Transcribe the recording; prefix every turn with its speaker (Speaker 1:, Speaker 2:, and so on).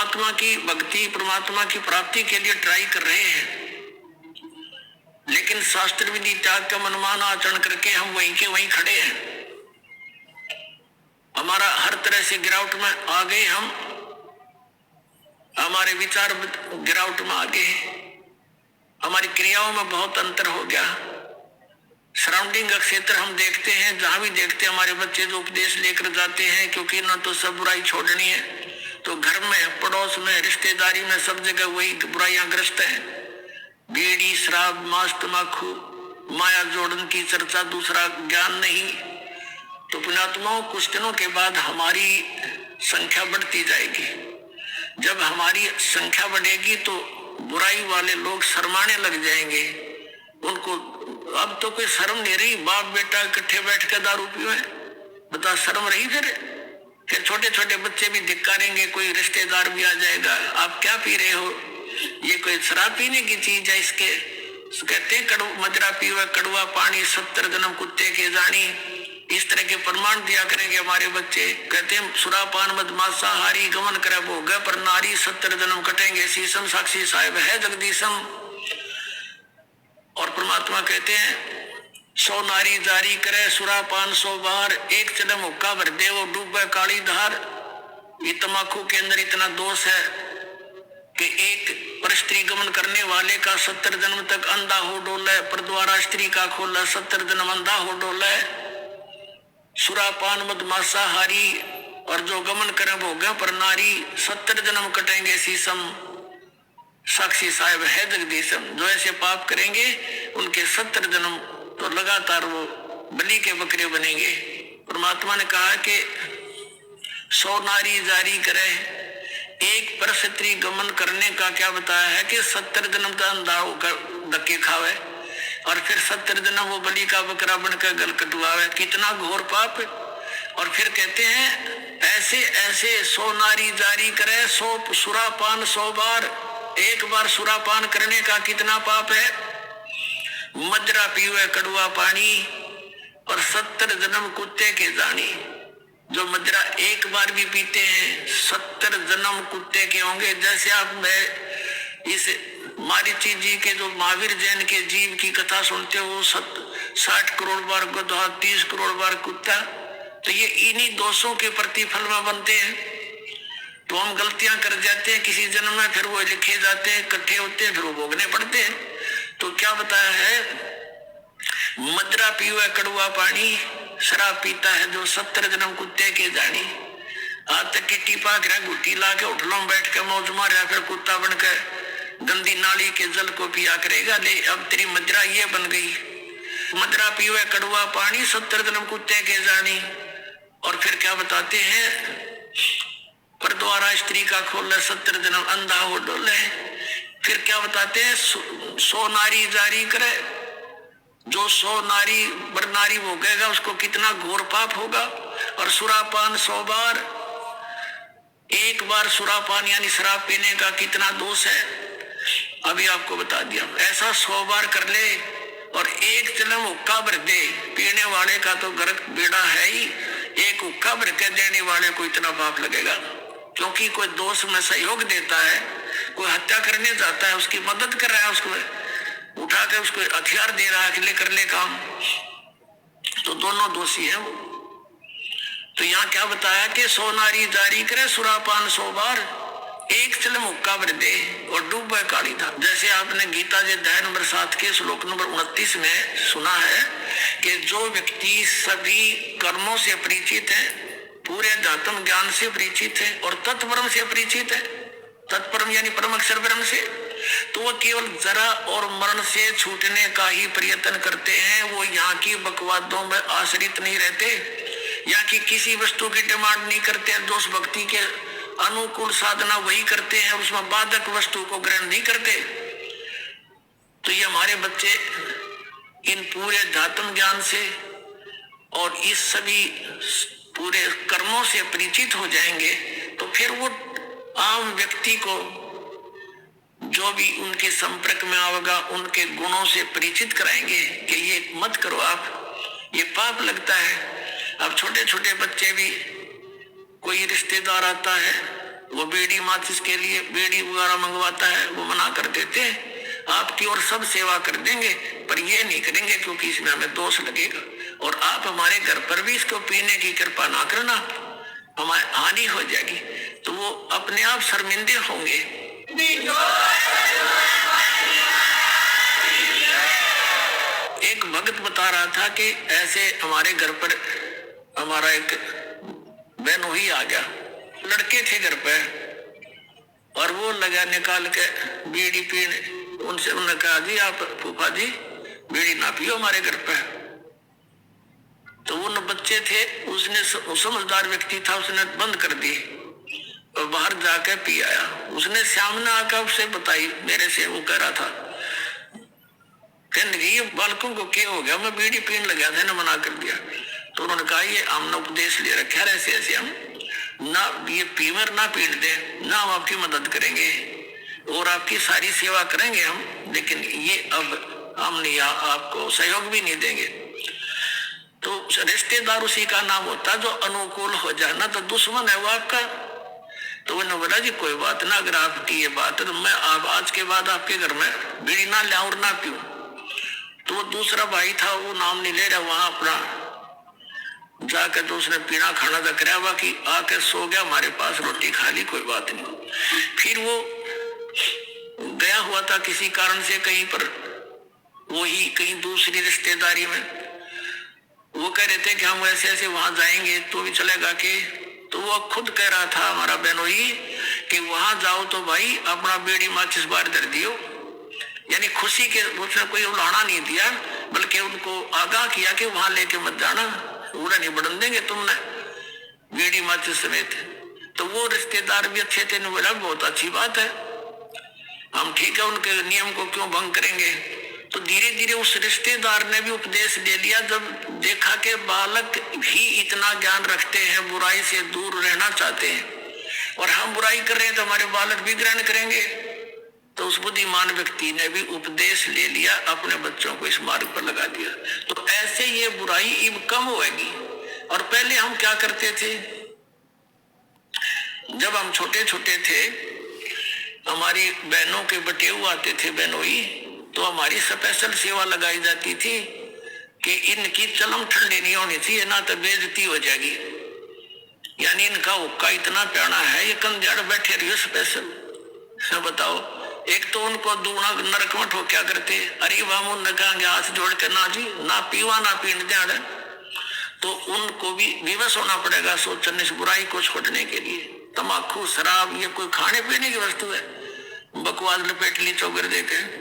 Speaker 1: परमात्मा की भक्ति, परमात्मा की प्राप्ति के लिए ट्राई कर रहे हैं, लेकिन शास्त्र विधि त्याग का मनमाना आचरण करके हम वहीं के वहीं खड़े हैं। हमारा हर तरह से गिरावट में आ गए, हम हमारे विचार गिरावट में आ गए, हमारी क्रियाओं में बहुत अंतर हो गया। सराउंडिंग का क्षेत्र हम देखते हैं, जहां भी देखते हैं हमारे बच्चे जो उपदेश लेकर जाते हैं, क्योंकि ना तो सब बुराई छोड़नी है, तो घर में, पड़ोस में, रिश्तेदारी में, सब जगह वही बुराइयां ग्रस्त हैं। बीड़ी, शराब, मांस, तंबाकू, माया जोड़न की चर्चा, दूसरा ज्ञान नहीं। तो पुण्यात्माओं, कुछ दिनों के बाद हमारी संख्या बढ़ती जाएगी। जब हमारी संख्या बढ़ेगी तो बुराई वाले लोग शर्माने लग जाएंगे। उनको अब तो कोई शर्म नहीं रही, बाप बेटा इकट्ठे बैठ कर दारू पियो है, बता शर्म रही? फिर छोटे छोटे बच्चे भी धिक्कारेंगे, कोई रिश्तेदार भी आ जाएगा, आप क्या पी रहे हो, ये कोई शराब पीने की चीज है? इसके कहते हैं मजरा पियो, कड़वा पानी 70 जन्म कुत्ते के जानी। इस तरह के प्रमाण दिया करेंगे हमारे बच्चे। कहते हैं सुरापान मद मांसाहारी गमन करे भोग पर नारी 70 जन्म कटेंगे शीशम, साक्षी साहेब है जगदीशम। और परमात्मा कहते हैं 100 नारी जारी करे सुरापान 100 बार, एक चलम हुक्का भर दे वो डूबे काली धार। ये तम्बाकू के अंदर इतना दोष है कि एक पर स्त्री गमन करने वाले का 70 जन्म तक अंधा हो डोले, पर द्वारा स्त्री का खोला 70 जन्म अंधा हो डोले। सुरापान मद मांसाहारी और जो गमन करे भोगे पर नारी 70 जन्म कटेंगे शीशम, साक्षी साहेब है जगदीशम। जो ऐसे पाप करेंगे उनके 70 जन्म तो लगातार वो बलि के बकरे बनेंगे। परमात्मा ने कहा कि 100 नारी जारी करे, एक पर स्त्री गमन करने का क्या बताया है कि 70 जन्म का अंधा होकर धक्के खावे और फिर 70 जन्म वो बलि का बकरा बनकर गल कटवावे। कितना घोर पाप। और फिर कहते हैं ऐसे ऐसे 100 नारी जारी करे 100 सुरापान 100 बार, एक बार सुरापान करने का कितना पाप है। मजरा पीवे कड़वा पानी और 70 जन्म कुत्ते के जानी। जो मजरा एक बार भी पीते हैं 70 जन्म कुत्ते के होंगे। जैसे आप इस मारीची जी के जो महावीर जैन के जीव की कथा सुनते हो, 60 करोड़ बार गधा, 30 करोड़ बार कुत्ता, तो ये इन्हीं दोषों के प्रतिफल में बनते हैं। तो हम गलतियां कर जाते हैं किसी जन्म में, फिर वो लिखे जाते हैं, इकट्ठे होते हैं, फिर वो भोगने पड़ते हैं। तो क्या बताया है, मजरा पीवे कड़वा पानी, शराब पीता है जो 70 जन्म कुत्ते के जानी। आज तक की टीपा कर गुट्टी ला के उठलों बैठ के मौज मारा, फिर कुत्ता बनकर गंदी नाली के जल को पिया करेगा। ले अब तेरी मजरा ये बन गई, मजरा पीवे कड़वा पानी 70 जन्म कुत्ते के जानी। और फिर क्या बताते हैं, पर द्वारा स्त्री का खोले 70 जन्म अंधा हो डोले। फिर क्या बताते हैं, 100 नारी जारी करे, जो 100 नारी बर नारी भोगेगा उसको कितना घोर पाप होगा। और सुरापान 100 बार, एक बार सुरापान यानी शराब पीने का कितना दोष है, अभी आपको बता दिया। ऐसा 100 बार कर ले और एक चलम हुक्का भर दे, पीने वाले का तो गर्क बेड़ा है ही, एक हुक्का भर के देने वाले को इतना पाप लगेगा। क्योंकि कोई दोष में सहयोग देता है, कोई हत्या करने जाता है, उसकी मदद कर रहा है, उसको उठा के उसको हथियार दे रहा है कि ले कर ले काम, तो दोनों दोषी है वो। तो यहाँ क्या बताया कि 100 नारी जारी करे सुरापान 100 बार, एक चलम हुक्का भर दे और डूबे काली धार। जैसे आपने गीता जी अध्याय नंबर 7 के श्लोक नंबर 29 में सुना है कि जो व्यक्ति सभी कर्मों से परिचित है, पूरे अध्यात्म ज्ञान से परिचित है और तत्परम से परिचित है, तत्परम यानी परम अक्षर ब्रह्म से, तो वो केवल जरा और मरण से छूटने का ही प्रयत्न करते हैं। वो यहाँ की बकवादों में आश्रित नहीं रहते, यहाँ की किसी वस्तु की डिमांड नहीं करते, दोष भक्ति के अनुकूल साधना वही करते हैं, उसमें बाधक वस्तु को ग्रहण नहीं करते। तो ये हमारे बच्चे इन पूरे अध्यात्म ज्ञान से और इस सभी पूरे कर्मों से परिचित हो जाएंगे, तो फिर वो आम व्यक्ति को जो भी उनके संपर्क में आएगा उनके गुणों से परिचित कराएंगे कि ये मत करो आप, ये पाप लगता है। अब छोटे छोटे बच्चे भी, कोई रिश्तेदार आता है वो बीड़ी माचिस के लिए बीड़ी वगैरह मंगवाता है, वो मना कर देते हैं आपकी और सब सेवा कर देंगे, पर ये नहीं करेंगे क्योंकि इसमें हमें दोष लगेगा, और आप हमारे घर पर भी इसको पीने की कृपा ना करना, हमारी हानि हो जाएगी। तो वो अपने आप शर्मिंदे होंगे। एक भक्त बता रहा था कि ऐसे हमारे घर पर हमारा एक बहनोई आ गया, लड़के थे घर पे, और वो लगा निकाल के बीड़ी पीने, उनसे उन्होंने कहा जी आप फूफा जी बीड़ी ना पियो हमारे घर पे। तो वो न बच्चे थे, उसने समझदार व्यक्ति था, उसने बंद कर दी और बाहर जाकर पी आया। उसने सामने आकर उससे बताई मेरे से, वो कह रहा था कहने लगी ये बालकों को क्या हो गया, मैं बीड़ी पीने लगा था ना, मना कर दिया। तो उन्होंने कहा ये हमने उपदेश ले रखा है ऐसे ऐसे, हम ना ये पीवर ना पीने दे ना, हम आपकी मदद करेंगे और आपकी सारी सेवा करेंगे हम, लेकिन ये अब हम नहीं आपको सहयोग भी नहीं देंगे। तो रिश्तेदार उसी का नाम होता है जो अनुकूल हो जाए, ना तो दुश्मन है वो आपका। तो उन्होंने बोला जी कोई बात ना, अगर आपकी ये बात है तो मैं आप आज के बाद आपके घर में बीड़ी ना लाऊं और ना पीऊं। तो वो दूसरा भाई था, वो नाम नहीं ले रहा, वहां अपना जाकर तो उसने पीना खाना तो कराया, बाकी आके सो गया हमारे पास, रोटी खा ली, कोई बात नहीं। फिर वो गया हुआ था किसी कारण से कहीं पर, वो ही कहीं दूसरी रिश्तेदारी में, वो कह रहे थे कि हम ऐसे ऐसे वहां जाएंगे तो भी चलेगा कि, तो वो खुद कह रहा था हमारा बहनोई कि वहां जाओ तो भाई अपना बीड़ी माचिस बाहर कर दियो, यानी खुशी के, उसने कोई उलाना नहीं दिया, बल्कि उनको आगाह किया कि वहां लेके मत जाना, उड़ा नहीं बढ़न देंगे तुमने बीड़ी माचिस समेत। तो वो रिश्तेदार भी अच्छे थे, बोला बहुत अच्छी बात है, हम ठीक है, उनके नियम को क्यों भंग करेंगे। तो धीरे धीरे उस रिश्तेदार ने भी उपदेश ले लिया, जब देखा कि बालक भी इतना ज्ञान रखते हैं, बुराई से दूर रहना चाहते हैं और हम बुराई कर रहे हैं तो हमारे बालक भी ग्रहण करेंगे। तो उस बुद्धिमान व्यक्ति ने भी उपदेश ले लिया, अपने बच्चों को इस मार्ग पर लगा दिया। तो ऐसे ये बुराई अब कम होगी। और पहले हम क्या करते थे, जब हम छोटे छोटे थे, हमारी बहनों के बटेऊ आते थे बहनोई, तो हमारी स्पेशल सेवा लगाई जाती थी कि इनकी चलम ठंडी नहीं होनी चाहिए, ना तो बेइज्जती हो जाएगी, यानी इनका हुक्का इतना प्यारा है, ये कंध्याड़ बैठे रहिए स्पेशल। बताओ, एक तो उनको दूना नरक में ठोक्या करते, अरे वाह उनने कहेंगे हाथ जोड़ के ना जी ना पीवा ना पीने देना, तो उनको भी विवश होना पड़ेगा सोचने इस बुराई को छोड़ने के लिए। तमाकू शराब ये कोई खाने पीने की वस्तु है, बकवास लपेट ली चौगर देकर।